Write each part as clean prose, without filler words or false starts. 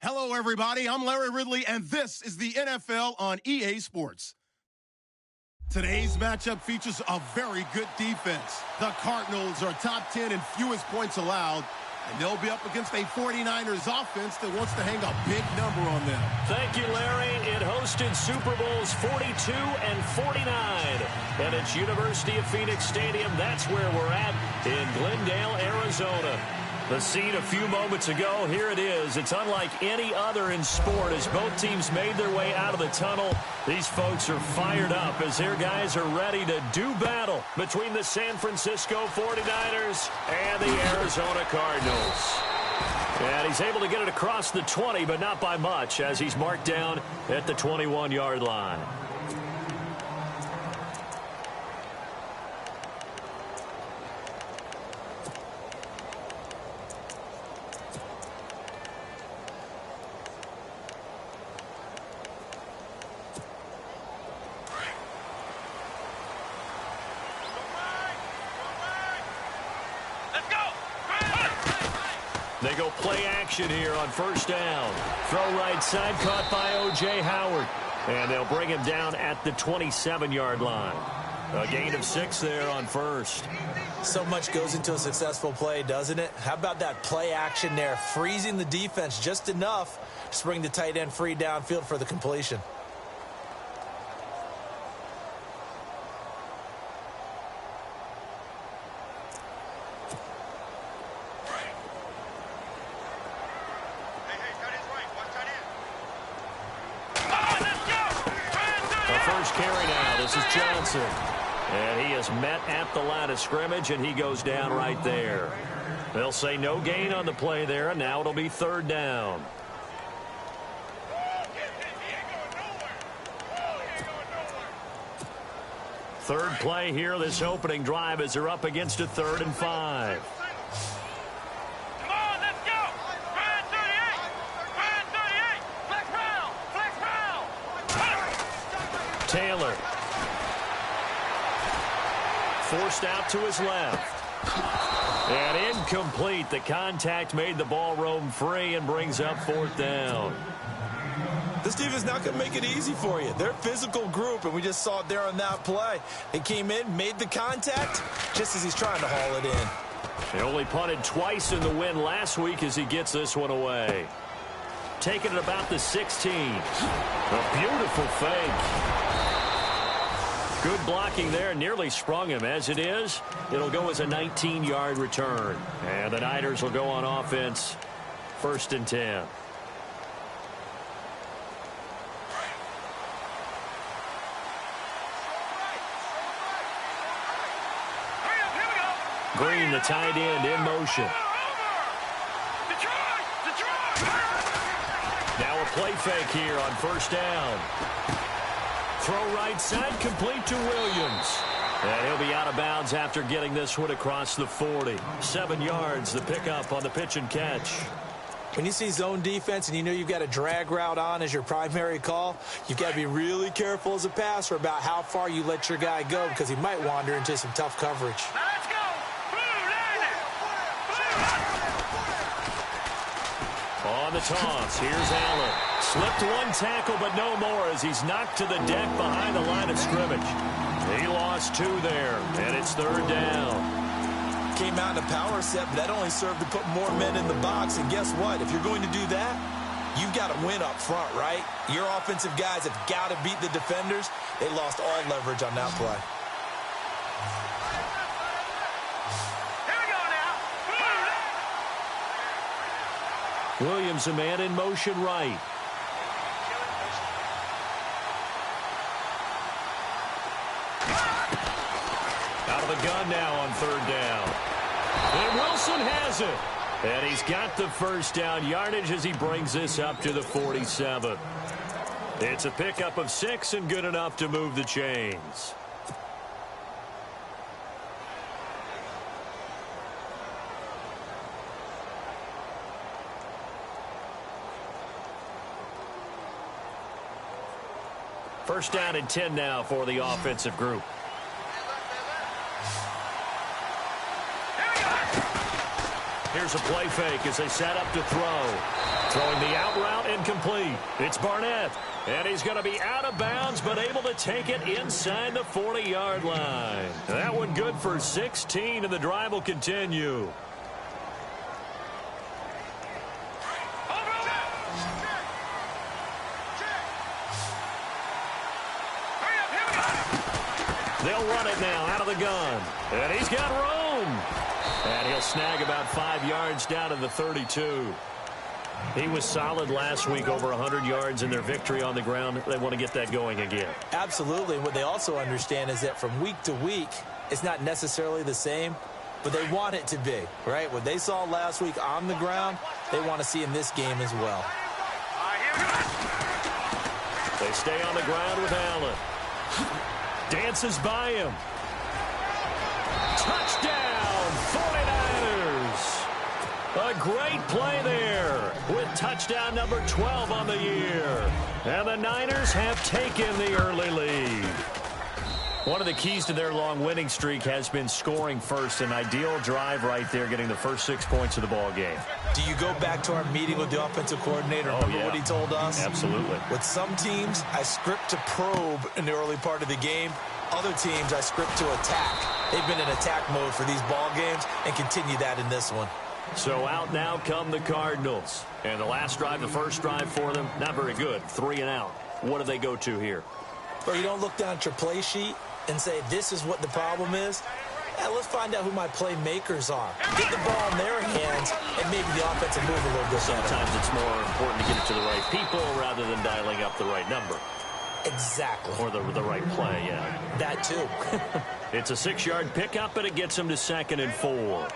Hello, everybody. I'm Larry Ridley, and this is the NFL on EA Sports. Today's matchup features a very good defense. The Cardinals are top 10 in fewest points allowed, and they'll be up against a 49ers offense that wants to hang a big number on them. Thank you, Larry. It hosted Super Bowls 42 and 49. And it's University of Phoenix Stadium. That's where we're at in Glendale, Arizona. The scene a few moments ago, here it is. It's unlike any other in sport as both teams made their way out of the tunnel. These folks are fired up as their guys are ready to do battle between the San Francisco 49ers and the Arizona Cardinals. And he's able to get it across the 20, but not by much as he's marked down at the 21-yard line. They go play action here on first down. Throw right side, caught by O.J. Howard. And they'll bring him down at the 27-yard line. A gain of 6 there on first. So much goes into a successful play, doesn't it? How about that play action there? Freezing the defense just enough to bring the tight end free downfield for the completion. Carry now. This is Johnson. And he is met at the line of scrimmage, and he goes down right there. They'll say no gain on the play there, and now it'll be third down. Third play here, this opening drive, as they're up against a 3rd and 5. Taylor. Forced out to his left. And incomplete. The contact made the ball roam free and brings up 4th down. This team is not going to make it easy for you. They're a physical group, and we just saw it there on that play. They came in, made the contact, just as he's trying to haul it in. He only punted twice in the win last week as he gets this one away. Taking it about the 16. A beautiful fake. Good blocking there, nearly sprung him. As it is, it'll go as a 19-yard return. And the Niners will go on offense, 1st and 10. Green, the tight end, in motion. Now a play fake here on first down. Throw right side, complete to Williams. And he'll be out of bounds after getting this one across the 40. 7 yards, the pickup on the pitch and catch. When you see zone defense and you know you've got a drag route on as your primary call, you've got to be really careful as a passer about how far you let your guy go because he might wander into some tough coverage. Let's go! On the toss, here's Allen. Slipped one tackle, but no more as he's knocked to the deck behind the line of scrimmage. He lost 2 there, and it's 3rd down. Came out in a power set, but that only served to put more men in the box. And guess what? If you're going to do that, you've got to win up front, right? Your offensive guys have got to beat the defenders. They lost all leverage on that play. Williams, a man in motion right. Out of the gun now on 3rd down. And Wilson has it. And he's got the first down yardage as he brings this up to the 47. It's a pickup of 6 and good enough to move the chains. First down and 10 now for the offensive group. Here's a play fake as they set up to throw. Throwing the out route incomplete. It's Barnett. And he's going to be out of bounds, but able to take it inside the 40-yard line. That one good for 16, and the drive will continue. They'll run it now out of the gun. And he's got room. And he'll snag about 5 yards down to the 32. He was solid last week, over 100 yards in their victory on the ground. They want to get that going again. Absolutely. What they also understand is that from week to week, it's not necessarily the same, but they want it to be, right? What they saw last week on the ground, they want to see in this game as well. They stay on the ground with Allen. Dances by him. Touchdown, 49ers. A great play there with touchdown number 12 on the year. And the Niners have taken the early lead. One of the keys to their long winning streak has been scoring first. An ideal drive right there, getting the first 6 points of the ball game. Do you go back to our meeting with the offensive coordinator? Remember what he told us? Absolutely. With some teams, I script to probe in the early part of the game. Other teams, I script to attack. They've been in attack mode for these ball games and continue that in this one. So out now come the Cardinals. And the last drive, the first drive for them, not very good. 3 and out. What do they go to here? Well, you don't look down at your play sheet and say, this is what the problem is. Let's find out who my playmakers are. Get the ball in their hands, and maybe the offense will move a little bit. Sometimes it's more important to get it to the right people rather than dialing up the right number. Exactly. Or the right play, yeah. That too. It's a 6-yard pickup, and it gets them to 2nd and 4.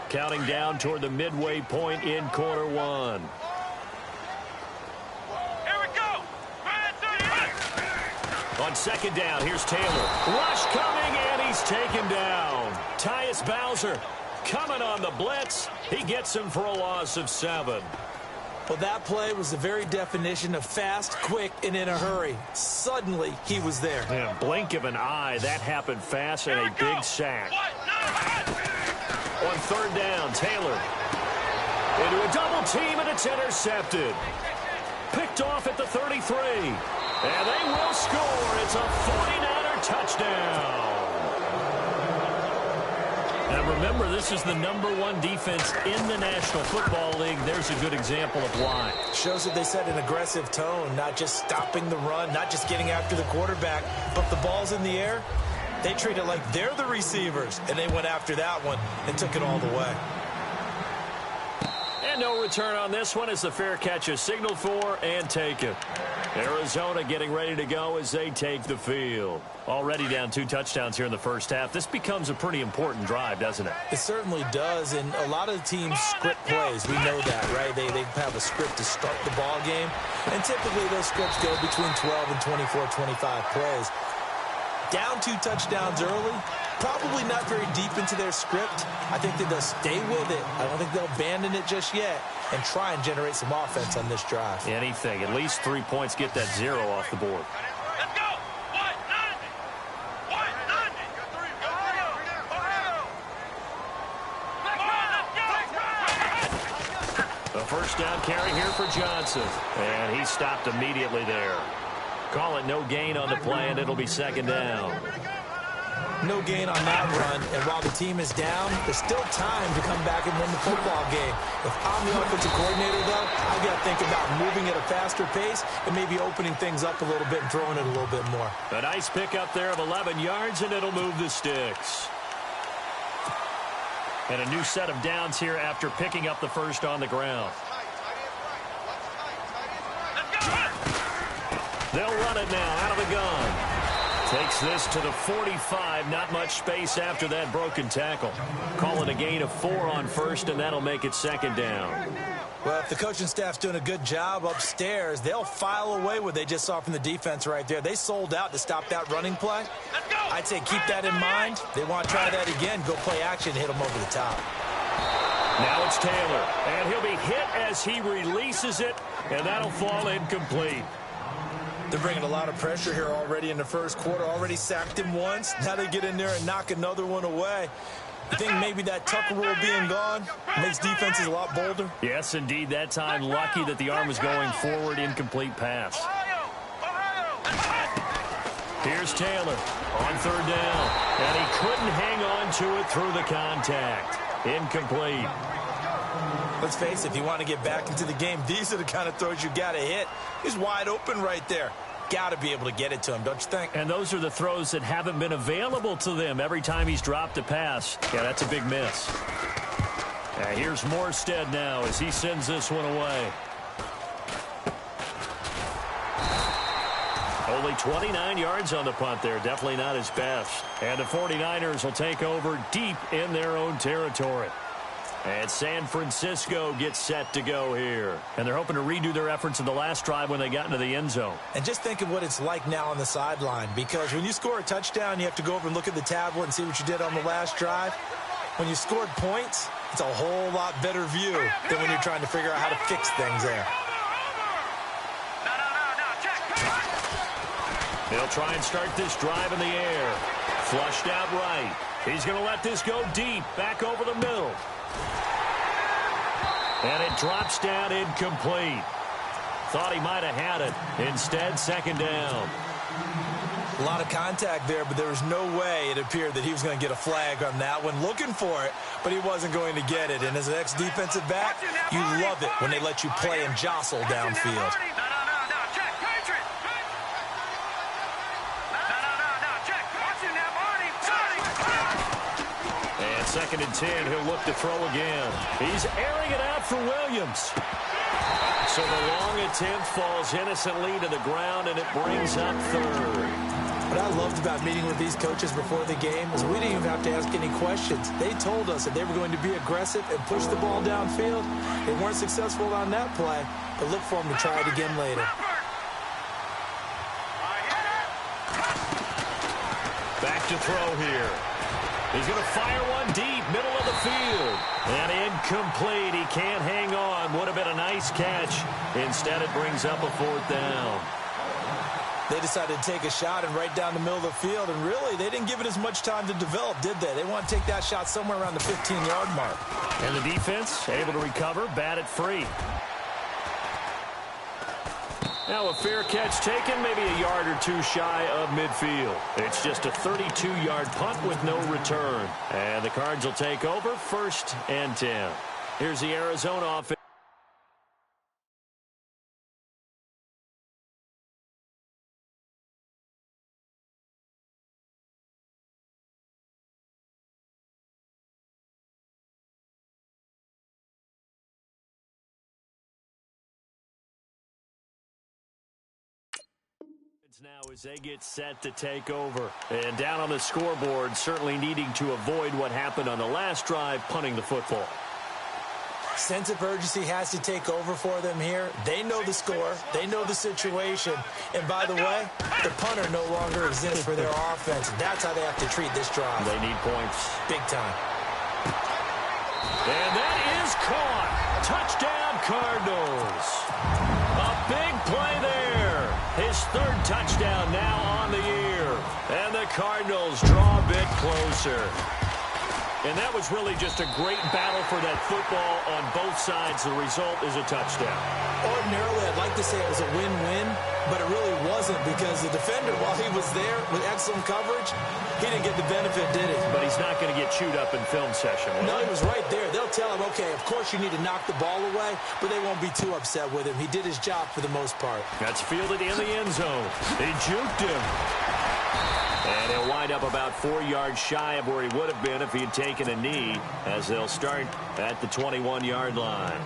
Counting down toward the midway point in quarter one. Here we go. On 2nd down, here's Taylor. Rush coming, and he's taken down. Tyus Bowser coming on the blitz. He gets him for a loss of 7. Well, that play was the very definition of fast, quick, and in a hurry. Suddenly, he was there. Yeah, blink of an eye, that happened fast, and a big sack. On 3rd down, Taylor into a double team, and it's intercepted. Picked off at the 33. And they will score. It's a 49er touchdown. Now remember, this is the #1 defense in the National Football League. There's a good example of why. Shows that they set an aggressive tone, not just stopping the run, not just getting after the quarterback, but the ball's in the air. They treat it like they're the receivers, and they went after that one and took it all the way. And no return on this one as the fair catch is signaled for and taken. Arizona getting ready to go as they take the field. Already down 2 touchdowns here in the first half. This becomes a pretty important drive, doesn't it? It certainly does, and a lot of the teams script plays. We know that, right? They have a script to start the ball game, and typically those scripts go between 12 and 24, 25 plays. Down 2 touchdowns early, probably not very deep into their script. I think that they'll stay with it. I don't think they'll abandon it just yet and try and generate some offense on this drive. Anything. At least 3 points, get that 0 off the board. Let's go. A first down carry here for Johnson. And he stopped immediately there. Call it no gain on the play, and it'll be 2nd down. No gain on that run, and while the team is down, there's still time to come back and win the football game. If I'm the offensive coordinator, though, I've got to think about moving at a faster pace and maybe opening things up a little bit and throwing it a little bit more. A nice pickup there of 11 yards, and it'll move the sticks. And a new set of downs here after picking up the first on the ground. They'll run it now out of the gun. Takes this to the 45. Not much space after that broken tackle. Call it a gain of 4 on first, and that'll make it 2nd down. Well, if the coaching staff's doing a good job upstairs, they'll file away what they just saw from the defense right there. They sold out to stop that running play. I'd say keep that in mind. They want to try that again. Go play action, hit them over the top. Now it's Taylor, and he'll be hit as he releases it, and that'll fall incomplete. They're bringing a lot of pressure here already in the first quarter. Already sacked him once. Now they get in there and knock another one away. You think maybe that tuck rule being gone makes defenses a lot bolder? Yes, indeed. That time, lucky that the arm was going forward. Incomplete pass. Here's Taylor on third down. And he couldn't hang on to it through the contact. Incomplete. Let's face it, if you want to get back into the game, these are the kind of throws you got to hit. He's wide open right there. Got to be able to get it to him, don't you think? And those are the throws that haven't been available to them every time he's dropped a pass. Yeah, that's a big miss. Here's Morstead now as he sends this one away. Only 29 yards on the punt there. Definitely not his best. And the 49ers will take over deep in their own territory. And San Francisco gets set to go here. And they're hoping to redo their efforts in the last drive when they got into the end zone. And just think of what it's like now on the sideline. Because when you score a touchdown, you have to go over and look at the tablet and see what you did on the last drive. When you scored points, it's a whole lot better view than when you're trying to figure out how to fix things there. They'll try and start this drive in the air. Flushed out right. He's going to let this go deep, back over the middle. And it drops down incomplete. Thought he might have had it. Instead, second down. A lot of contact there, but there was no way it appeared that he was going to get a flag on that one. Looking for it, but he wasn't going to get it. And as an ex-defensive back, you love it when they let you play and jostle downfield. Second and 10, he'll look to throw again. He's airing it out for Williams. So the long attempt falls innocently to the ground, and it brings up third. What I loved about meeting with these coaches before the game is we didn't even have to ask any questions. They told us that they were going to be aggressive and push the ball downfield. They weren't successful on that play, but look for them to try it again later. Back to throw here. He's going to fire one deep, middle of the field. And incomplete. He can't hang on. Would have been a nice catch. Instead, it brings up a fourth down. They decided to take a shot and right down the middle of the field. And really, they didn't give it as much time to develop, did they? They want to take that shot somewhere around the 15-yard mark. And the defense able to recover, bat it free. Now a fair catch taken, maybe a yard or two shy of midfield. It's just a 32-yard punt with no return. And the Cards will take over, 1st and 10. Here's the Arizona offense. Now as they get set to take over. And down on the scoreboard, certainly needing to avoid what happened on the last drive, punting the football. Sense of urgency has to take over for them here. They know the score. They know the situation. And by the way, the punter no longer exists for their offense. That's how they have to treat this drive. They need points. Big time. And that is caught. Touchdown, Cardinals. A big play there. His 3rd touchdown now on the year. And the Cardinals draw a bit closer. And that was really just a great battle for that football on both sides. The result is a touchdown. Ordinarily, I'd like to say it was a win-win, but it really wasn't because the defender, while he was there with excellent coverage, he didn't get the benefit, did he? But he's not going to get chewed up in film session. No, he was right there. They'll tell him, okay, of course you need to knock the ball away, but they won't be too upset with him. He did his job for the most part. That's fielded in the end zone. They juked him. And he'll wind up about 4 yards shy of where he would have been if he had taken a knee, as they'll start at the 21-yard line.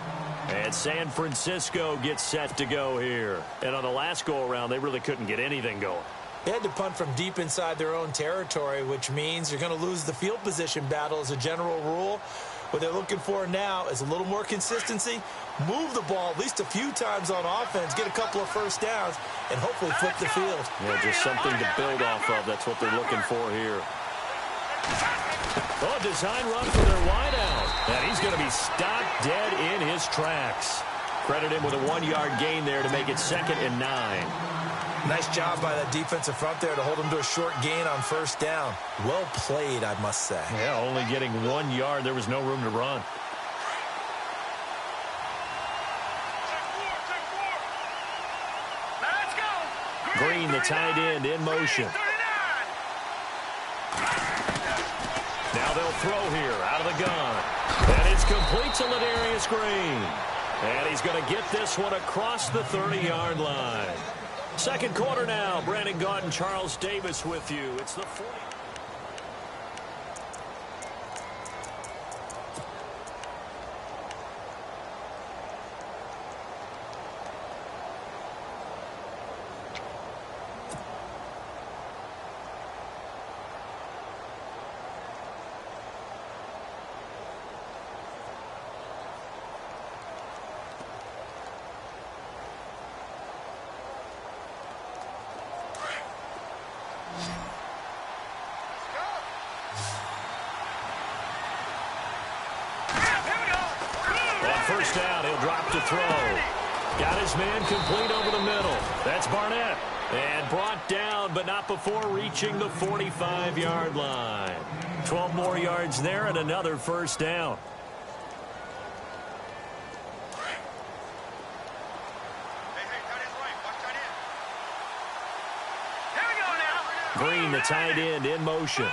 And San Francisco gets set to go here. And on the last go-around, they really couldn't get anything going. They had to punt from deep inside their own territory, which means you're going to lose the field position battle as a general rule. What they're looking for now is a little more consistency, move the ball at least a few times on offense, get a couple of first downs, and hopefully flip the field. Yeah, just something to build off of. That's what they're looking for here. Oh, design run for their wideout. And he's going to be stopped dead in his tracks. Credit him with a 1-yard gain there to make it 2nd and 9. Nice job by that defensive front there to hold him to a short gain on first down. Well played, I must say. Yeah, only getting 1 yard. There was no room to run. Green, the tight end, in motion. Now they'll throw here out of the gun. And it's complete to Ladarius Green. And he's going to get this one across the 30-yard line. Second quarter now. Brandon Gaudin and Charles Davis with you. It's the 40. First down, he'll drop to throw. Got his man complete over the middle. That's Barnett. And brought down, but not before reaching the 45-yard line. 12 more yards there and another first down. Green, the tight end, in motion.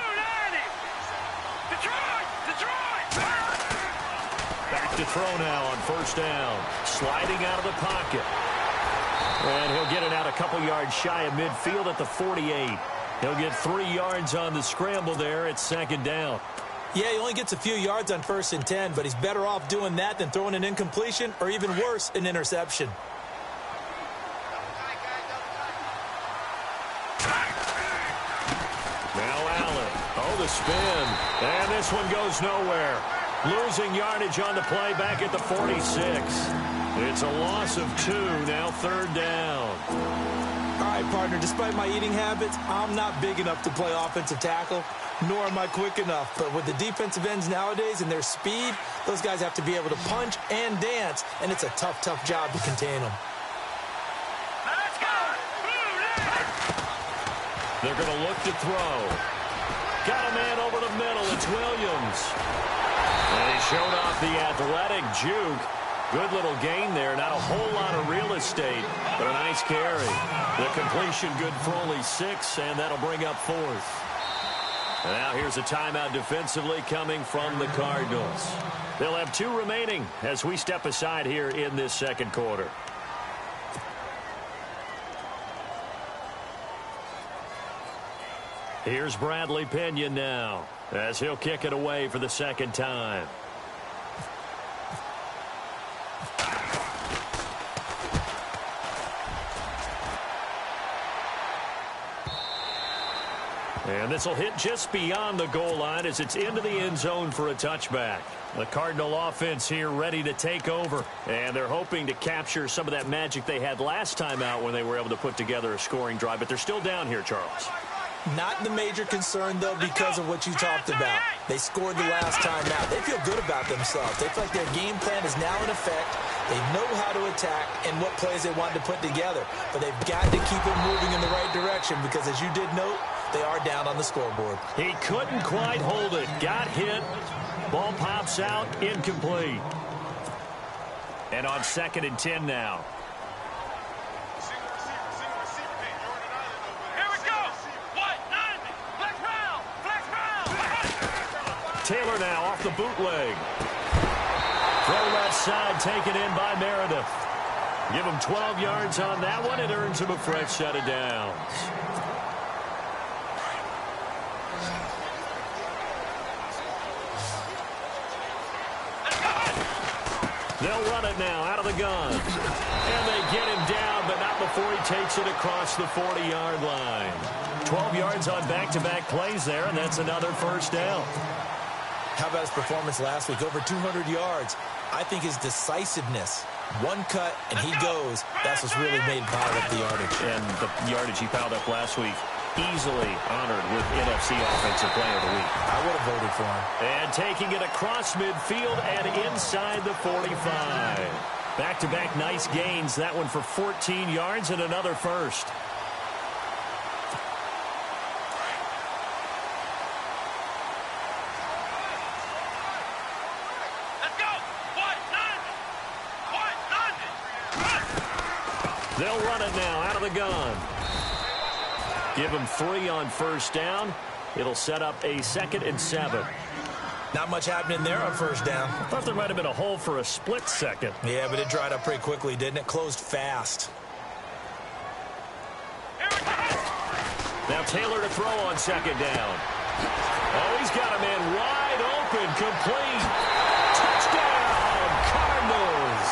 Back to throw now on first down. Sliding out of the pocket. And he'll get it out a couple yards shy of midfield at the 48. He'll get 3 yards on the scramble there. It's second down. Yeah, he only gets a few yards on 1st and 10, but he's better off doing that than throwing an incompletion or even worse, an interception. Now Allen. Oh, the spin. And this one goes nowhere. Losing yardage on the play back at the 46. It's a loss of 2, now third down. All right, partner, despite my eating habits, I'm not big enough to play offensive tackle, nor am I quick enough. But with the defensive ends nowadays and their speed, those guys have to be able to punch and dance, and it's a tough, tough job to contain them. Let's go! They're going to look to throw. Got a man over the middle. It's Williams. And he showed off the athletic juke. Good little gain there. Not a whole lot of real estate, but a nice carry. The completion good for only 6, and that'll bring up 4th. And now here's a timeout defensively coming from the Cardinals. They'll have 2 remaining as we step aside here in this second quarter. Here's Bradley Pinion now as he'll kick it away for the second time. And this will hit just beyond the goal line as it's into the end zone for a touchback. The Cardinal offense here ready to take over. And they're hoping to capture some of that magic they had last time out when they were able to put together a scoring drive. But they're still down here, Charles. Not the major concern, though, because of what you talked about. They scored the last time out. They feel good about themselves. They feel like their game plan is now in effect. They know how to attack and what plays they want to put together. But they've got to keep it moving in the right direction because, as you did note, they are down on the scoreboard. He couldn't quite hold it. Got hit. Ball pops out. Incomplete. And on 2nd and 10 now. Taylor now off the bootleg. Throw left side taken in by Meredith. Give him 12 yards on that one. It earns him a fresh set of downs. They'll run it now out of the gun. And they get him down, but not before he takes it across the 40-yard line. 12 yards on back-to-back plays there, and that's another first down. How about his performance last week? Over 200 yards. I think his decisiveness, one cut and he goes, that's what's really made pile up the yardage. And the yardage he piled up last week, easily honored with NFC Offensive Player of the Week. I would have voted for him. And taking it across midfield and inside the 45. Back-to-back nice gains. That one for 14 yards and another first. They'll run it now out of the gun. Give them 3 on first down. It'll set up a 2nd and 7. Not much happening there on first down. I thought there might have been a hole for a split second. Yeah, but it dried up pretty quickly, didn't it? Closed fast. Now Taylor to throw on 2nd down. Oh, he's got a man wide open, complete. Touchdown, Cardinals.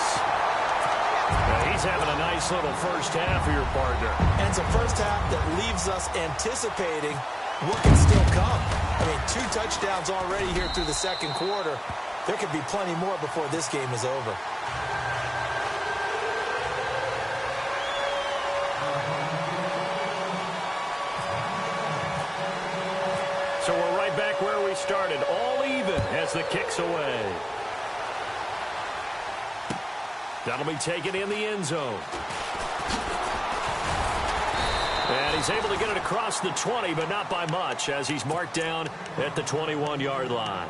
Now he's having a nice little first half for your partner. And it's a first half that leaves us anticipating what can still come. I mean, 2 touchdowns already here through the second quarter. There could be plenty more before this game is over. So we're right back where we started, all even as the kick's away. That'll be taken in the end zone. And he's able to get it across the 20, but not by much, as he's marked down at the 21-yard line.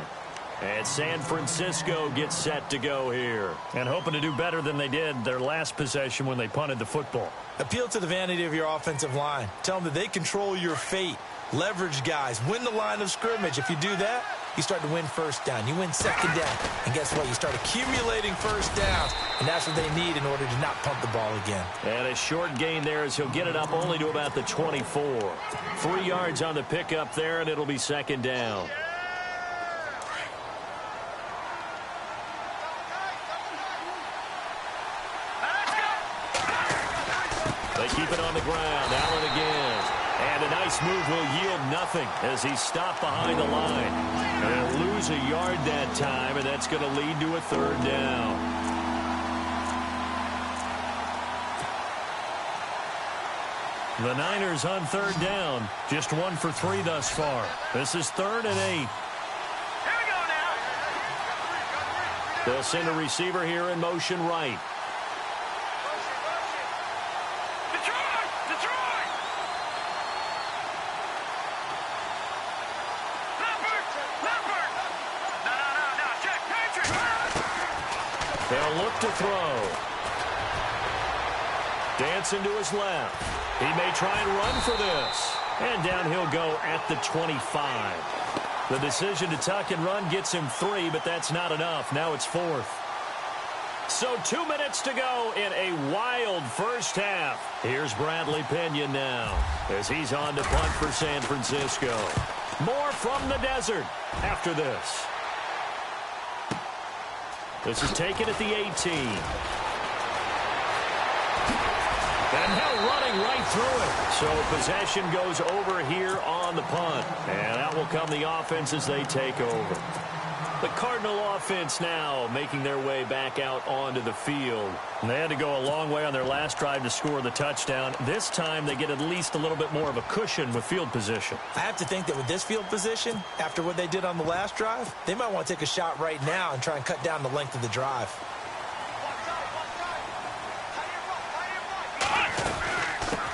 And San Francisco gets set to go here. And hoping to do better than they did their last possession when they punted the football. Appeal to the vanity of your offensive line. Tell them that they control your fate. Leverage guys. Win the line of scrimmage. If you do that, you start to win first down. You win second down. And guess what? You start accumulating first downs. And that's what they need in order to not punt the ball again. And a short gain there as he'll get it up only to about the 24. 3 yards on the pickup there, and it'll be second down. They keep it on the ground. Allen again. And a nice move will yield nothing as he's stopped behind the line. And they'll lose a yard that time, and that's going to lead to a 3rd down. The Niners on 3rd down. Just 1 for 3 thus far. This is 3rd and 8. They'll send a receiver here in motion right. They'll look to throw. Dancing to his left. He may try and run for this. And down he'll go at the 25. The decision to tuck and run gets him 3, but that's not enough. Now it's 4th. So 2 minutes to go in a wild first half. Here's Bradley Pinion now as he's on to punt for San Francisco. More from the desert after this. This is taken at the 18. And now running right through it. So possession goes over here on the punt. And out will come the offense as they take over. The Cardinal offense now making their way back out onto the field. And they had to go a long way on their last drive to score the touchdown. This time they get at least a little bit more of a cushion with field position. I have to think that with this field position, after what they did on the last drive, they might want to take a shot right now and try and cut down the length of the drive.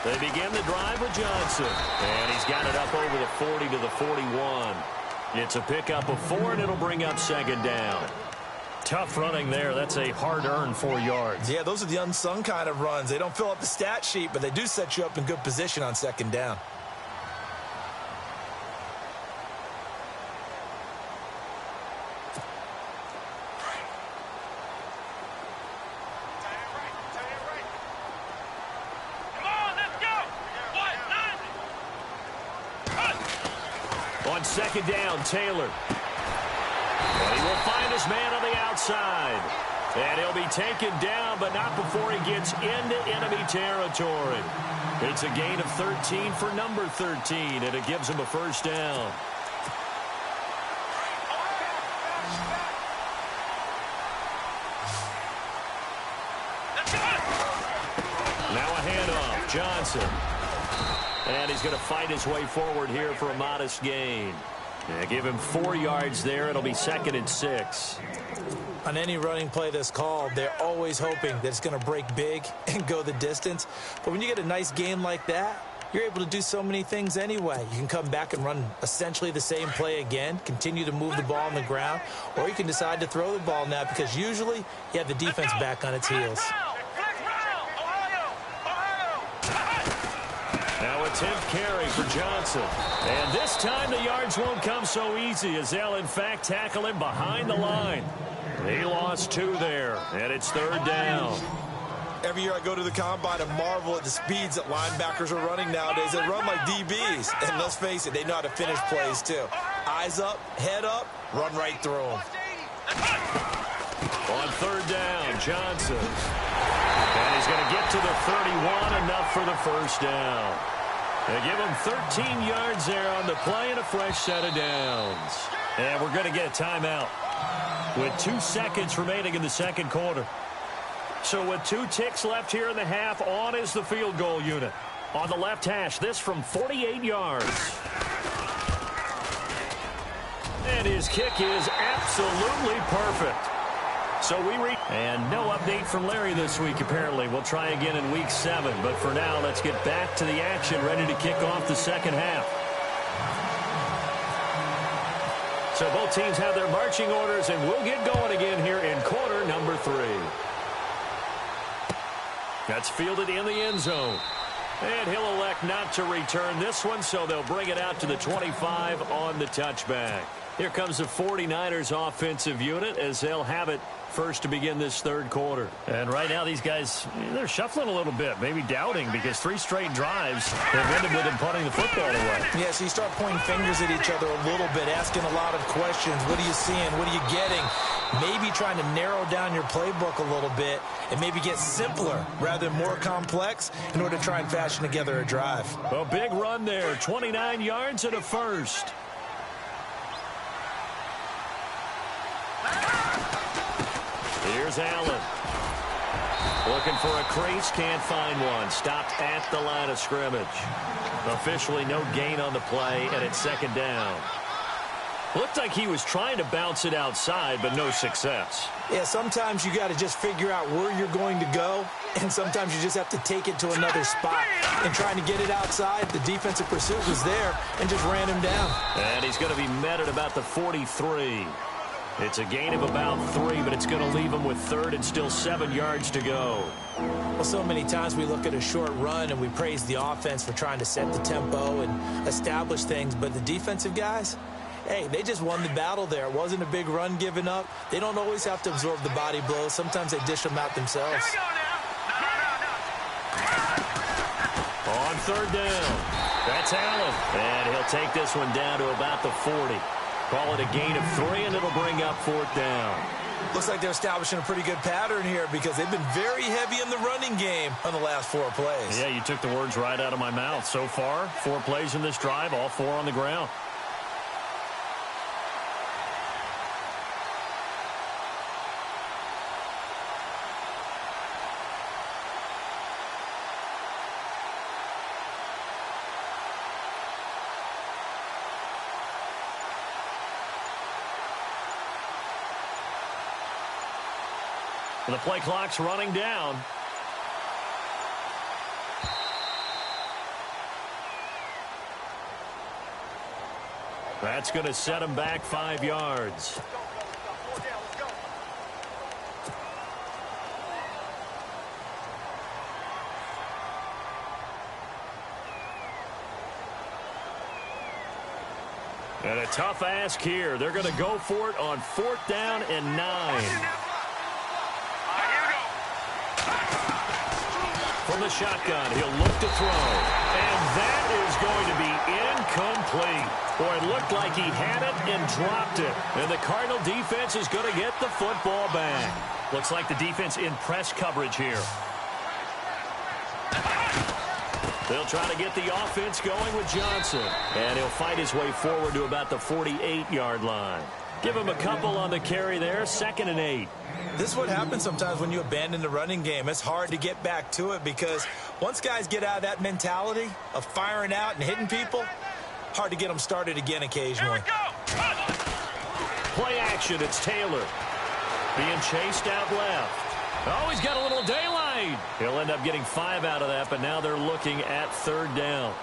They begin the drive with Johnson. And he's got it up over the 40 to the 41. It's a pickup of 4, and it'll bring up second down. Tough running there. That's a hard-earned 4 yards. Yeah, those are the unsung kind of runs. They don't fill up the stat sheet, but they do set you up in good position on second down. On second down, Taylor. And he will find his man on the outside. And he'll be taken down, but not before he gets into enemy territory. It's a gain of 13 for number 13, and it gives him a first down. Now a handoff, Johnson. And he's going to fight his way forward here for a modest gain. Give him 4 yards there. It'll be second and 6. On any running play that's called, they're always hoping that it's going to break big and go the distance. But when you get a nice game like that, you're able to do so many things anyway. You can come back and run essentially the same play again, continue to move the ball on the ground, or you can decide to throw the ball now because usually you have the defense back on its heels. 10th carry for Johnson. And this time the yards won't come so easy as they'll, in fact, tackle him behind the line. He lost 2 there, and it's 3rd down. Every year I go to the combine and marvel at the speeds that linebackers are running nowadays. They run like DBs. And let's face it, they know how to finish plays too. Eyes up, head up, run right through them. On 3rd down, Johnson. And he's going to get to the 31, enough for the 1st down. They give him 13 yards there on the play and a fresh set of downs. And we're going to get a timeout with 2 seconds remaining in the 2nd quarter. So with 2 ticks left here in the half, on is the field goal unit. On the left hash, this from 48 yards. And his kick is absolutely perfect. So and no update from Larry this week, apparently. We'll try again in week 7. But for now, let's get back to the action, ready to kick off the 2nd half. So both teams have their marching orders, and we'll get going again here in quarter number 3. That's fielded in the end zone. And he'll elect not to return this one, so they'll bring it out to the 25 on the touchback. Here comes the 49ers offensive unit as they'll have it first to begin this 3rd quarter. And right now these guys, they're shuffling a little bit, maybe doubting, because 3 straight drives have ended with them punting the football away. Yeah, so you start pointing fingers at each other a little bit, asking a lot of questions. What are you seeing? What are you getting? Maybe trying to narrow down your playbook a little bit and maybe get simpler rather than more complex in order to try and fashion together a drive. A big run there, 29 yards and a first. Here's Allen. Looking for a crease, can't find one. Stopped at the line of scrimmage. Officially no gain on the play, and it's 2nd down. Looked like he was trying to bounce it outside, but no success. Yeah, sometimes you got to just figure out where you're going to go, and sometimes you just have to take it to another spot. And trying to get it outside, the defensive pursuit was there and just ran him down. And he's going to be met at about the 43. It's a gain of about 3, but it's going to leave him with 3rd and still 7 yards to go. Well, so many times we look at a short run and we praise the offense for trying to set the tempo and establish things, but the defensive guys, hey, they just won the battle there. It wasn't a big run given up. They don't always have to absorb the body blows. Sometimes they dish them out themselves. On 3rd down, that's Allen. And he'll take this one down to about the 40. Call it a gain of 3, and it'll bring up 4th down. Looks like they're establishing a pretty good pattern here because they've been very heavy in the running game on the last 4 plays. Yeah, you took the words right out of my mouth. So far, 4 plays in this drive, all 4 on the ground. The play clock's running down. That's going to set him back 5 yards. And a tough ask here. They're going to go for it on 4th down and 9. From the shotgun, he'll look to throw. And that is going to be incomplete. Boy, it looked like he had it and dropped it. And the Cardinal defense is going to get the football back. Looks like the defense in press coverage here. They'll try to get the offense going with Johnson. And he'll fight his way forward to about the 48-yard line. Give him a couple on the carry there, 2nd and 8. This is what happens sometimes when you abandon the running game. It's hard to get back to it because once guys get out of that mentality of firing out and hitting people, hard to get them started again occasionally. Play action, it's Taylor. Being chased out left. Oh, he's got a little daylight. He'll end up getting 5 out of that, but now they're looking at 3rd down.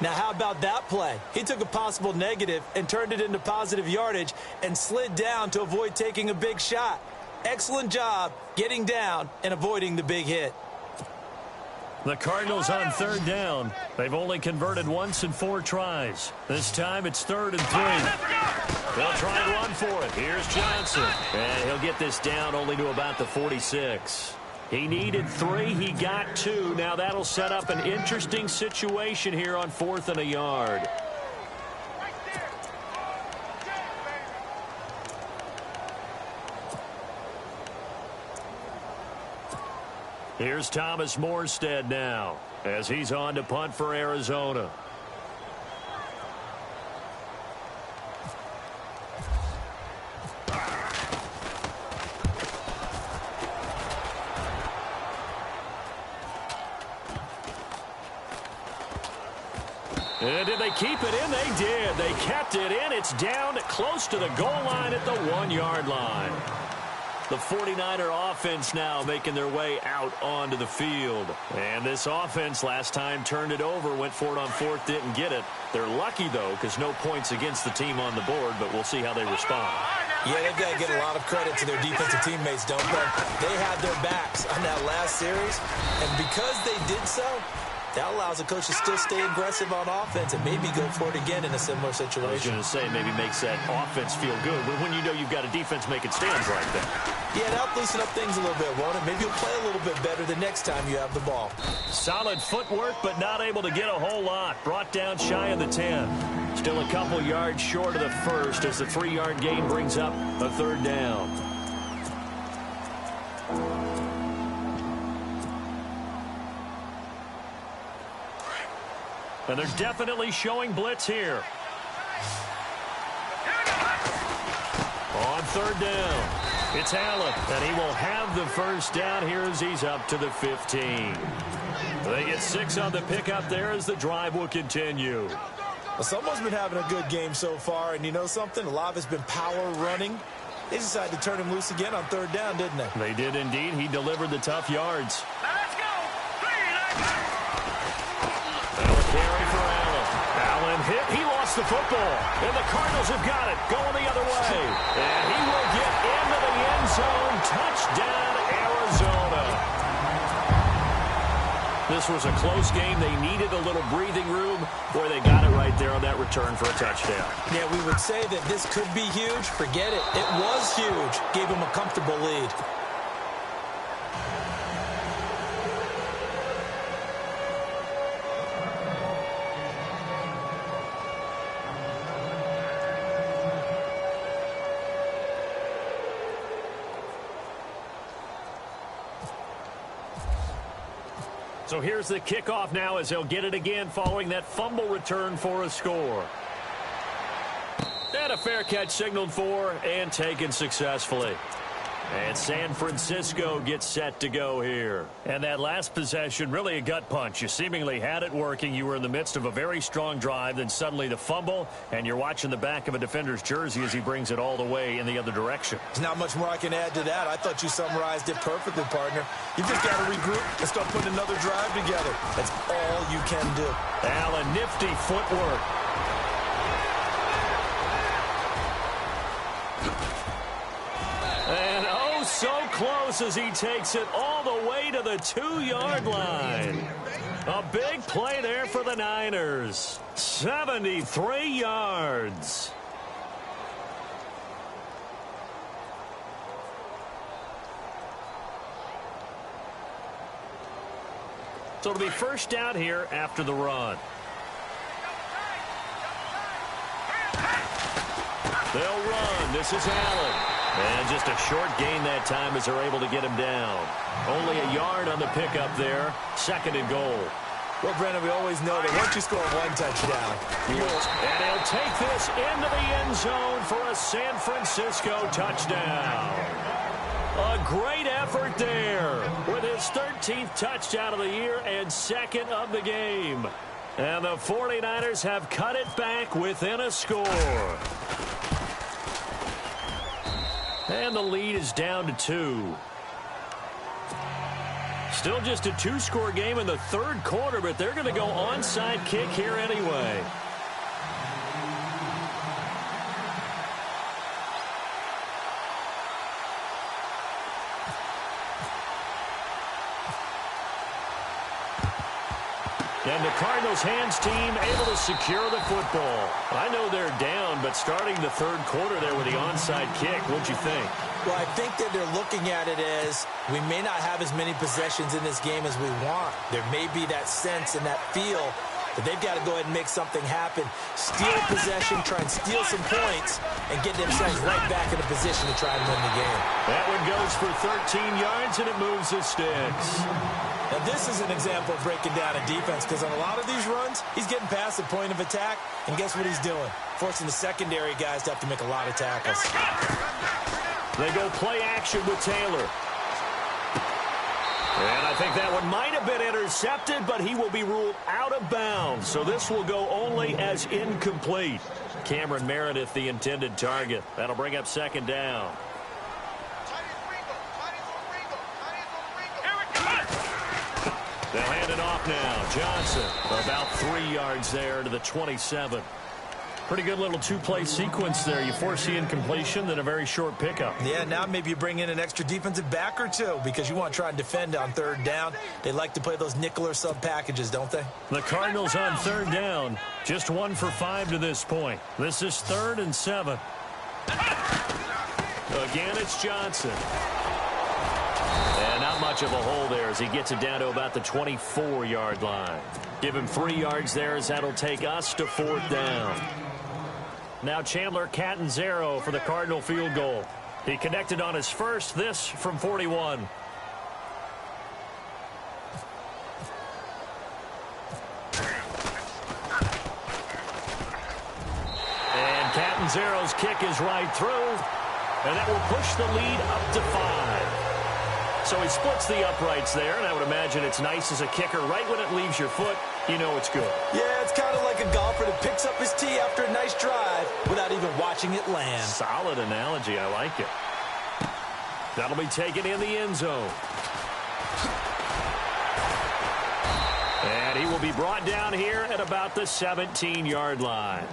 Now, how about that play? He took a possible negative and turned it into positive yardage and slid down to avoid taking a big shot. Excellent job getting down and avoiding the big hit. The Cardinals on third down. They've only converted once in 4 tries. This time it's 3rd and 3. They'll try and run for it. Here's Johnson. And he'll get this down only to about the 46. He needed 3. He got 2. Now that'll set up an interesting situation here on 4th and a yard. Here's Thomas Morstead now as he's on to punt for Arizona. And did they keep it in? They did. They kept it in. It's down close to the goal line at the 1-yard line. The 49er offense now making their way out onto the field. And this offense last time turned it over, went for it on 4th, didn't get it. They're lucky, though, because no points against the team on the board, but we'll see how they respond. Yeah, they've got to get a lot of credit to their defensive teammates, don't they? They had their backs on that last series, and because they did so, that allows the coach to still stay aggressive on offense and maybe go for it again in a similar situation. I was going to say maybe makes that offense feel good, but when you know you've got a defense making stands like that. Yeah, that'll loosen up things a little bit, won't it? Maybe you'll play a little bit better the next time you have the ball. Solid footwork, but not able to get a whole lot. Brought down shy of the 10. Still a couple yards short of the first as the 3-yard gain brings up a 3rd down. And they're definitely showing blitz here. On 3rd down, it's Allen, and he will have the first down here as he's up to the 15. They get 6 on the pickup there as the drive will continue. Well, someone's been having a good game so far, and you know something? A lot of it's been power running. They decided to turn him loose again on 3rd down, didn't they? They did indeed. He delivered the tough yards. Let's go. 3, Carry for Allen. Allen hit. He lost the football. And the Cardinals have got it. Going the other way. And he will get into the end zone. Touchdown, Arizona. This was a close game. They needed a little breathing room. Boy, they got it right there on that return for a touchdown. Yeah, we would say that this could be huge. Forget it. It was huge. Gave him a comfortable lead. So here's the kickoff now as they'll get it again following that fumble return for a score. And a fair catch signaled for and taken successfully. And San Francisco gets set to go here. And that last possession, really a gut punch. You seemingly had it working. You were in the midst of a very strong drive. Then suddenly the fumble, and you're watching the back of a defender's jersey as he brings it all the way in the other direction. There's not much more I can add to that. I thought you summarized it perfectly, partner. You just got to regroup and start putting another drive together. That's all you can do. Allen, nifty footwork. And oh, so close as he takes it all the way to the 2-yard line. A big play there for the Niners. 73 yards. So it'll be first down here after the run. They'll run. This is Allen. And just a short gain that time as they're able to get him down. Only a yard on the pickup there. 2nd and goal. Well, Brandon, we always know that once you score 1 touchdown, and he'll take this into the end zone for a San Francisco touchdown. A great effort there with his 13th touchdown of the year and 2nd of the game. And the 49ers have cut it back within a score. And the lead is down to 2. Still just a 2-score game in the 3rd quarter, but they're going to go onside kick here anyway. And the Cardinals' hands team able to secure the football. I know they're down, but starting the third quarter there with the onside kick, what'd you think? Well, I think that they're looking at it as we may not have as many possessions in this game as we want. There may be that sense and that feel that they've got to go ahead and make something happen, steal possession, try and steal some points, and get themselves right back in a position to try and win the game. That one goes for 13 yards, and it moves the sticks. Now, this is an example of breaking down a defense because on a lot of these runs, he's getting past the point of attack, and guess what he's doing? Forcing the secondary guys to have to make a lot of tackles. They go play action with Taylor. And I think that one might have been intercepted, but he will be ruled out of bounds. So this will go only as incomplete. Cameron Meredith, the intended target. That'll bring up second down. They'll hand it off now. Johnson, about 3 yards there to the 27. Pretty good little two-play sequence there. You force the incompletion, then a very short pickup. Yeah, now maybe you bring in an extra defensive back or two because you want to try and defend on third down. They like to play those nickel or sub packages, don't they? The Cardinals on third down. Just 1 for 5 to this point. This is 3rd and 7. Again, it's Johnson. And not much of a hole there as he gets it down to about the 24-yard line. Give him 3 yards there as that'll take us to 4th down. Now Chandler Catanzaro for the Cardinal field goal. He connected on his first, this from 41. And Catanzaro's kick is right through. And that will push the lead up to 5. So he splits the uprights there, and I would imagine it's nice as a kicker. Right when it leaves your foot, you know it's good. Yeah, it's kind of like a golfer that picks up his tee after a nice drive without even watching it land. Solid analogy. I like it. That'll be taken in the end zone. And he will be brought down here at about the 17-yard line.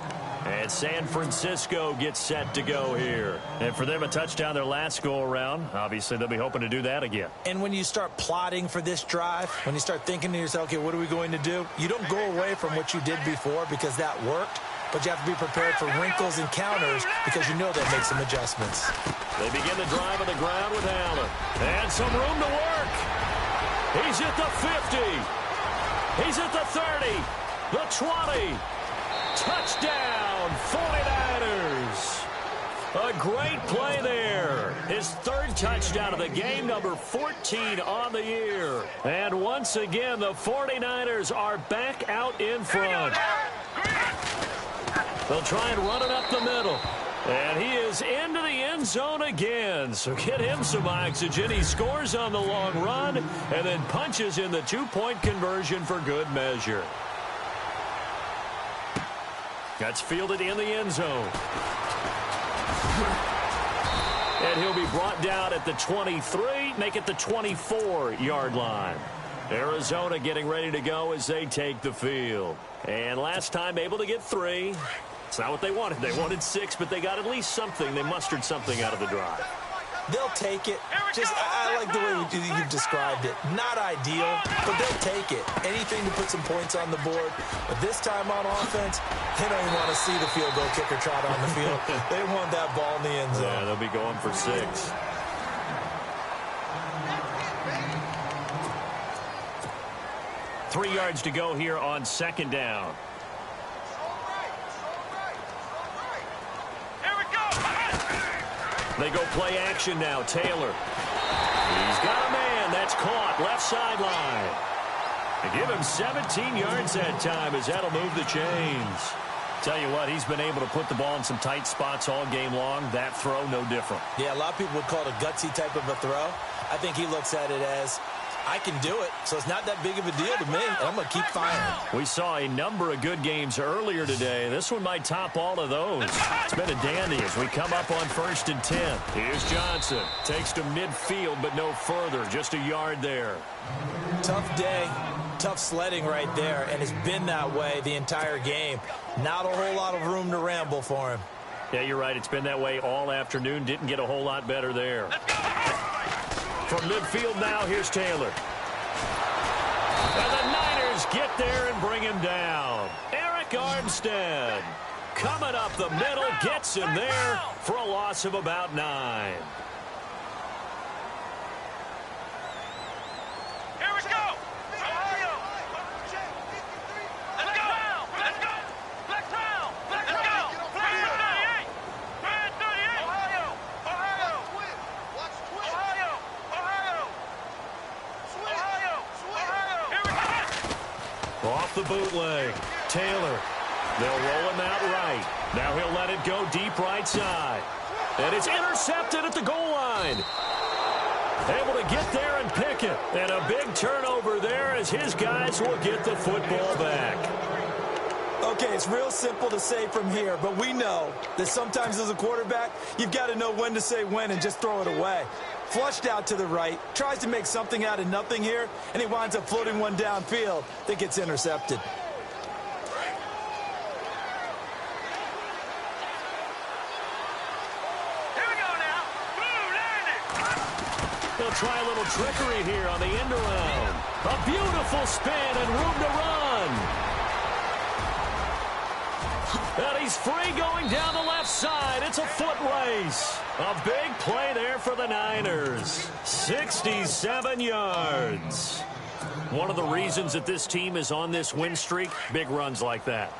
And San Francisco gets set to go here. And for them, a touchdown their last go-around. Obviously, they'll be hoping to do that again. And when you start plotting for this drive, when you start thinking to yourself, okay, what are we going to do? You don't go away from what you did before because that worked. But you have to be prepared for wrinkles and counters because you know that makes some adjustments. They begin the drive on the ground with Allen. And some room to work. He's at the 50. He's at the 30. The 20. Touchdown, 49ers. A great play there. His 3rd touchdown of the game, number 14 on the year. And once again, the 49ers are back out in front. They'll try and run it up the middle. And he is into the end zone again. So get him some oxygen. He scores on the long run and then punches in the 2-point conversion for good measure. That's fielded in the end zone. And he'll be brought down at the 23, make it the 24-yard line. Arizona getting ready to go as they take the field. And last time able to get 3. It's not what they wanted. They wanted 6, but they got at least something. They mustered something out of the drive. They'll take it. Just, I like the way you've described it. Not ideal, but they'll take it. Anything to put some points on the board. But this time on offense, they don't even want to see the field goal kicker trot on the field. They want that ball in the end zone. Yeah, they'll be going for 6. Three yards to go here on second down. They go play action now. Taylor. He's got a man. That's caught. Left sideline. They give him 17 yards that time as that'll move the chains. Tell you what, he's been able to put the ball in some tight spots all game long. That throw, no different. Yeah, a lot of people would call it a gutsy type of a throw. I think he looks at it as, I can do it, so it's not that big of a deal to me, and I'm going to keep firing. We saw a number of good games earlier today. This one might top all of those. It's been a dandy as we come up on 1st and 10. Here's Johnson. Takes to midfield, but no further. Just a yard there. Tough day. Tough sledding right there, and it's been that way the entire game. Not a whole lot of room to ramble for him. Yeah, you're right. It's been that way all afternoon. Didn't get a whole lot better there. From midfield now, here's Taylor. And the Niners get there and bring him down. Eric Armstead coming up the middle, gets him there for a loss of about 9. Here we go. Ohio. Let's go. Let's go. Let's round. Let's go. Flag 38. Flag 38. Ohio. Ohio. Ohio. Ohio. Ohio. Here we go. Off the bootleg. Taylor. They'll roll him out right. Now he'll let it go deep right side. And it's intercepted at the goal line. Able to get there and pick it. And a big turnover there as his guys will get the football back. Okay, it's real simple to say from here, but we know that sometimes as a quarterback, you've got to know when to say when and just throw it away. Flushed out to the right, tries to make something out of nothing here, and he winds up floating one downfield that gets intercepted. They'll try a little trickery here on the end around. A beautiful spin and room to run. And he's free going down the left side. It's a foot race. A big play there for the Niners. 67 yards. One of the reasons that this team is on this win streak, big runs like that.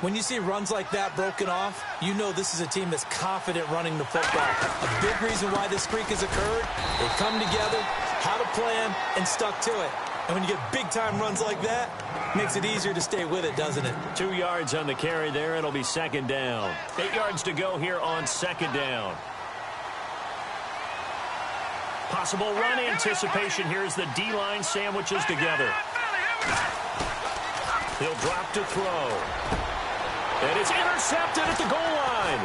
When you see runs like that broken off, you know this is a team that's confident running the football. A big reason why this streak has occurred, they come together, had a plan, and stuck to it. And when you get big-time runs like that, makes it easier to stay with it, doesn't it? 2 yards on the carry there. It'll be second down. 8 yards to go here on second down. Possible run anticipation here as the D-line sandwiches together. He'll drop to throw. And it's intercepted at the goal line.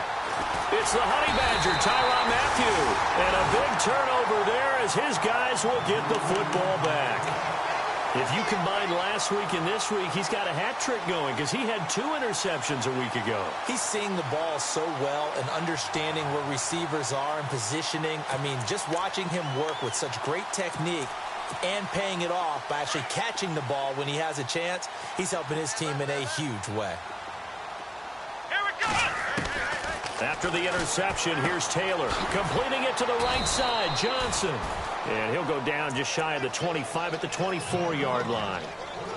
It's the Honey Badger, Tyrann Mathieu. And a big turnover there as his guys will get the football back. If you combine last week and this week, he's got a hat trick going because he had 2 interceptions a week ago. He's seeing the ball so well and understanding where receivers are and positioning. I mean, just watching him work with such great technique and paying it off by actually catching the ball when he has a chance, he's helping his team in a huge way. After the interception, here's Taylor. Completing it to the right side, Johnson. And he'll go down just shy of the 25 at the 24-yard line.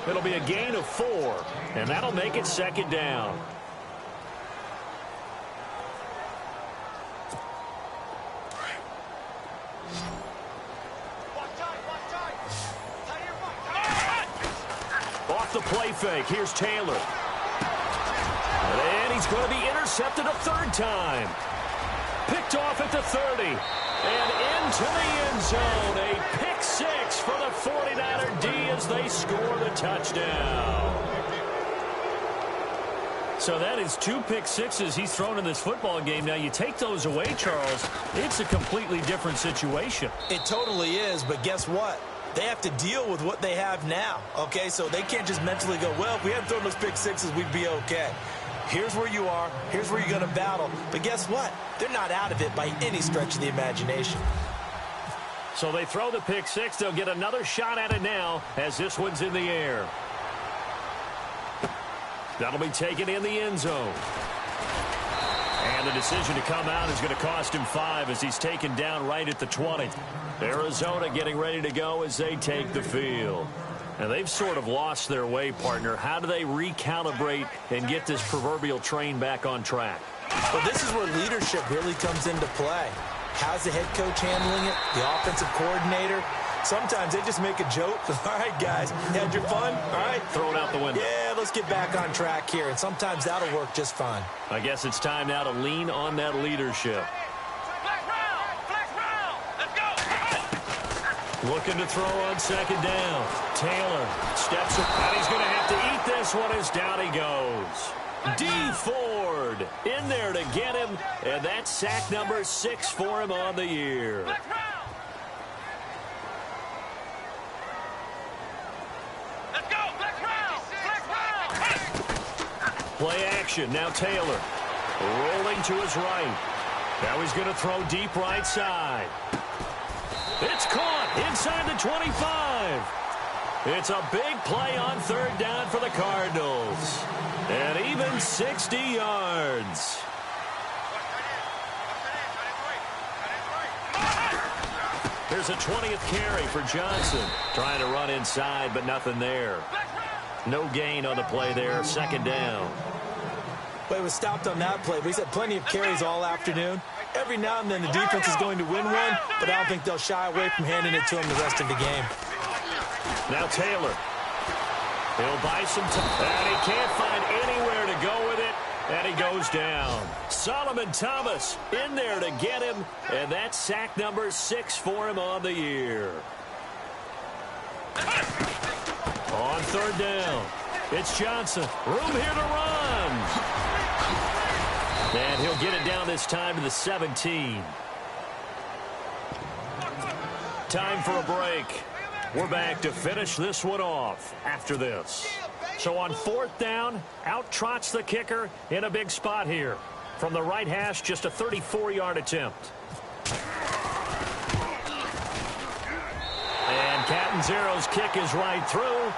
It'll be a gain of 4, and that'll make it second down. Off the play fake, here's Taylor. And he's going to be intercepted a third time. Picked off at the 30. And into the end zone. A pick 6 for the 49er D as they score the touchdown. So that is 2 pick sixes he's thrown in this football game. Now, you take those away, Charles, it's a completely different situation. It totally is, but guess what? They have to deal with what they have now, okay? So they can't just mentally go, well, if we hadn't thrown those pick sixes, we'd be okay. Here's where you are. Here's where you're going to battle. But guess what? They're not out of it by any stretch of the imagination. So they throw the pick 6. They'll get another shot at it now as this one's in the air. That'll be taken in the end zone. And the decision to come out is going to cost him 5 as he's taken down right at the 20. Arizona getting ready to go as they take the field. And they've sort of lost their way, partner. How do they recalibrate and get this proverbial train back on track? Well, this is where leadership really comes into play. How's the head coach handling it? The offensive coordinator? Sometimes they just make a joke. All right, guys, you had your fun? All right. Throw it out the window. Yeah, let's get back on track here. And sometimes that'll work just fine. I guess it's time now to lean on that leadership. Looking to throw on second down. Taylor steps up, and he's going to have to eat this one as down he goes. D. Ford in there to get him, and that's sack number 6 for him on the year. Let's go! Play action, now Taylor. Rolling to his right. Now he's going to throw deep right side. It's caught inside the 25. It's a big play on third down for the Cardinals. And even 60 yards. Here's a 20th carry for Johnson. Trying to run inside, but nothing there. No gain on the play there. Second down. Well, he was stopped on that play, but he's had plenty of carries all afternoon. Every now and then the defense is going to win one, but I don't think they'll shy away from handing it to him the rest of the game. Now Taylor. He'll buy some time. And he can't find anywhere to go with it. And he goes down. Solomon Thomas in there to get him. And that's sack number 6 for him on the year. On third down, it's Johnson. Room here to run. And he'll get it down this time to the 17. Time for a break. We're back to finish this one off after this. So on fourth down, out trots the kicker in a big spot here. From the right hash, just a 34-yard attempt. And Catanzaro's kick is right through.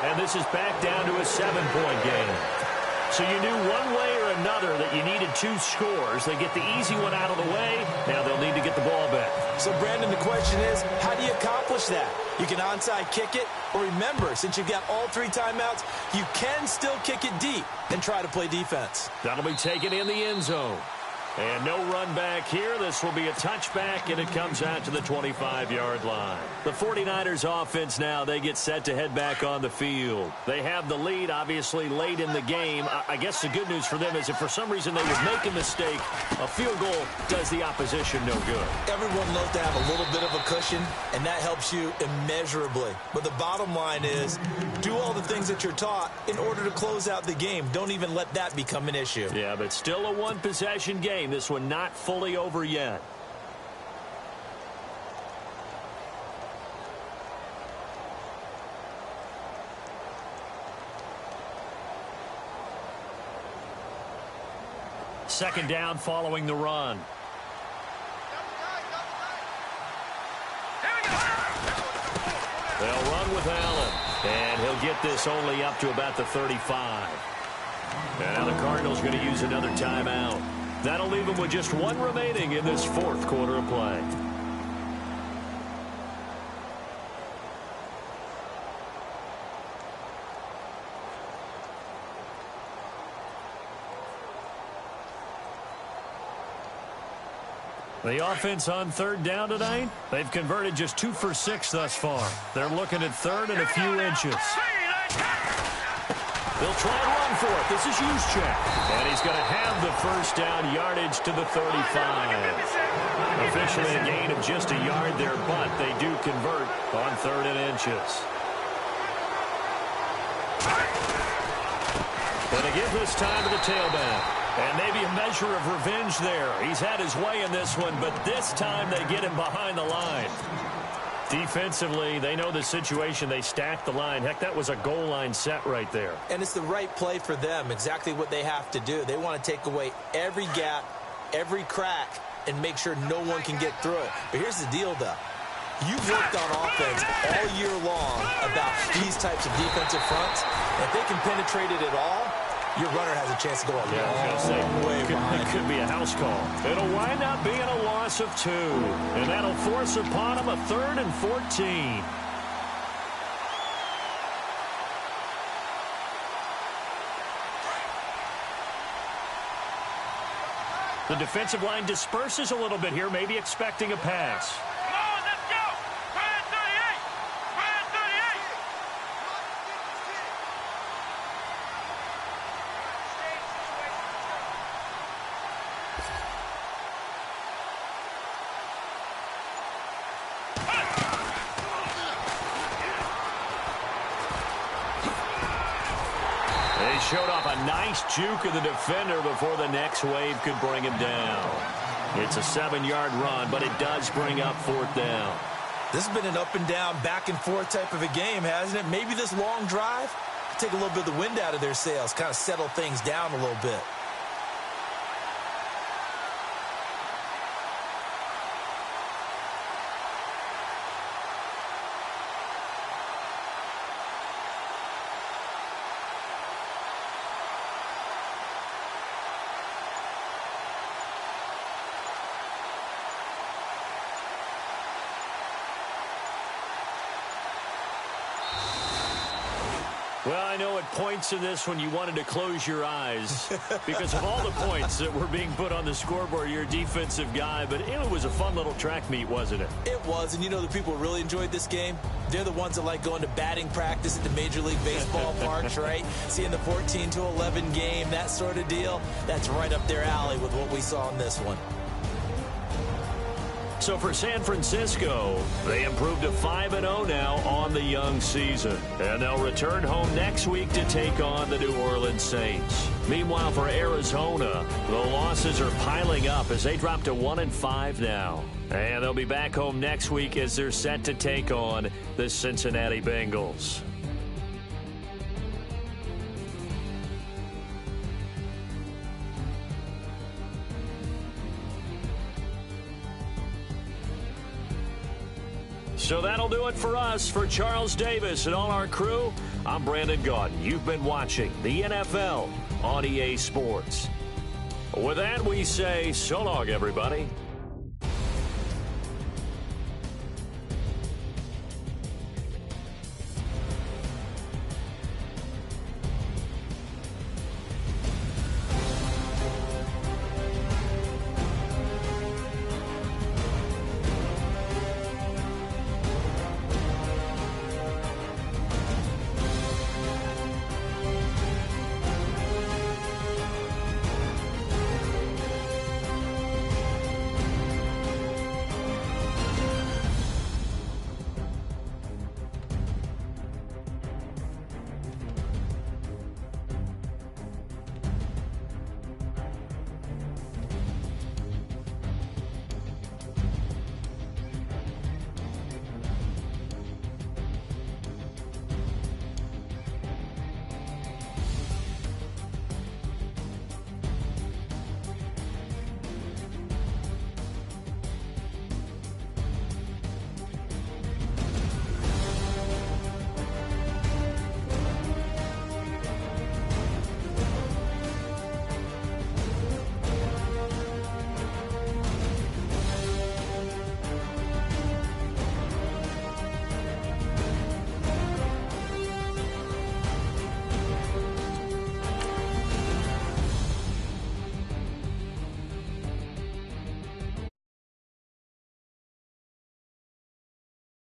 And this is back down to a 7-point game. So you knew one way or another that you needed 2 scores. They get the easy one out of the way. Now they'll need to get the ball back. So, Brandon, the question is, how do you accomplish that? You can onside kick it, or remember, since you've got all 3 timeouts, you can still kick it deep and try to play defense. That'll be taken in the end zone. And no run back here. This will be a touchback, and it comes out to the 25-yard line. The 49ers offense now, they get set to head back on the field. They have the lead, obviously, late in the game. I guess the good news for them is if for some reason they would make a mistake, a field goal does the opposition no good. Everyone loves to have a little bit of a cushion, and that helps you immeasurably. But the bottom line is, do all the things that you're taught in order to close out the game. Don't even let that become an issue. Yeah, but still a one-possession game. This one not fully over yet. Second down following the run. They'll run with Allen. And he'll get this only up to about the 35. And now the Cardinals going to use another timeout. That'll leave them with just 1 remaining in this 4th quarter of play. The offense on third down tonight, they've converted just 2 for 6 thus far. They're looking at third and a few inches. They'll try and run for it. This is Juszczyk. And he's going to have the first down yardage to the 35. Officially a gain of just a yard there, but they do convert on third and inches. Going to give this time to the tailback. And maybe a measure of revenge there. He's had his way in this one, but this time they get him behind the line. Defensively, they know the situation. They stack the line. Heck, that was a goal line set right there. And it's the right play for them, exactly what they have to do. They want to take away every gap, every crack, and make sure no one can get through it. But here's the deal, though. You've worked on offense all year long about these types of defensive fronts. If they can penetrate it at all, your runner has a chance to go a long way behind. It could be a house call. It'll wind up being a loss of 2. And that'll force upon them a 3rd and 14. The defensive line disperses a little bit here, maybe expecting a pass. Showed off a nice juke of the defender before the next wave could bring him down. It's a 7-yard run, but it does bring up 4th down. This has been an up and down, back and forth type of a game, hasn't it? Maybe this long drive, take a little bit of the wind out of their sails, kind of settle things down a little bit. Well, I know at points in this one you wanted to close your eyes because of all the points that were being put on the scoreboard. You're a defensive guy, but it was a fun little track meet, wasn't it? It was, and you know the people who really enjoyed this game? They're the ones that like going to batting practice at the Major League Baseball parks, right? Seeing the 14-11 game, that sort of deal. That's right up their alley with what we saw in this one. So for San Francisco, they improved to 5-0 now on the young season. And they'll return home next week to take on the New Orleans Saints. Meanwhile, for Arizona, the losses are piling up as they drop to 1-5 now. And they'll be back home next week as they're set to take on the Cincinnati Bengals. So that'll do it for us. For Charles Davis and all our crew, I'm Brandon Gaudin. You've been watching the NFL on EA Sports. With that, we say so long, everybody.